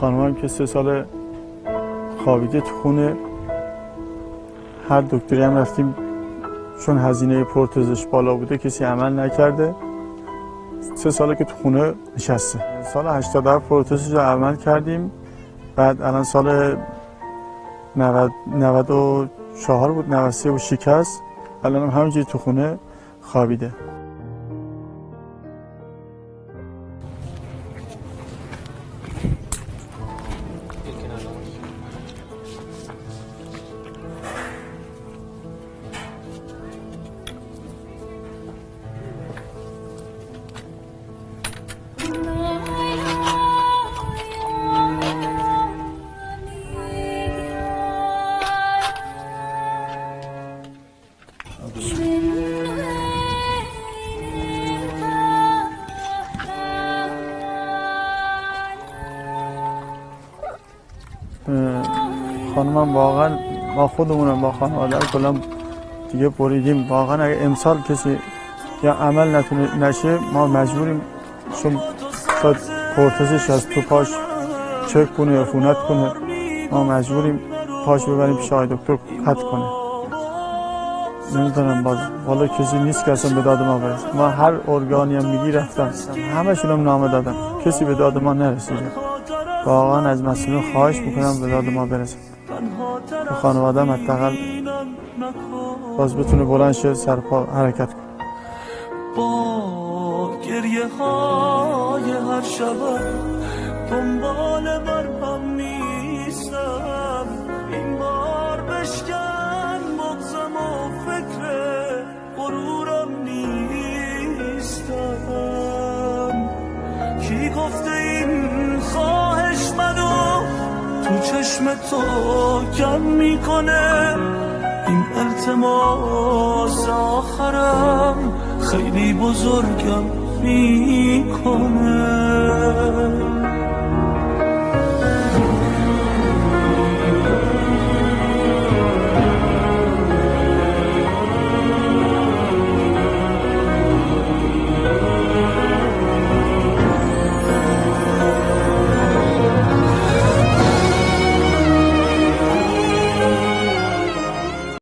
خانمم که 3 سال خوابیده تو خونه. هر دکتری هم رفتیم، چون هزینه پروتزش بالا بوده کسی عمل نکرده. 3 ساله که تو خونه نشسته. سال 87 پروتزش رو عمل کردیم. بعد الان سال 94 بود، 93 بود شکست. الان هم همینجوری تو خونه خوابیده. خانمم واقعا ما خودمونم با خانواده کلا دیگه بریدیم. واقعا اگه امسال کسی یا عمل نشه ما مجبوریم، چون شاید پروتزش از تو پاش چک کنه یا عفونت کنه، ما مجبوریم پاش ببریم پیش آقای دکتر قطع کنه. نمیدونم باز والا کسی نیست که اصلا به داد ما برسه. ما هر ارگانی هم میگی رفتم، همشون هم نامه دادم، کسی به داد ما نرسیده. واقعا از مسئولین خواهش میکنم به داد ما برسه. تو خانواده هم حداقل باز بتونه بلند شه، سرپا حرکت کنه. با گریه های هر شب دنبال مرهم نیستم، این بار بشکن بغزم و فکر غرورم نیستم. کی گفته این خواهش منو تو چشم تو کم میکنه؟ این التماس آخرم خیلی بزرگم میکنه.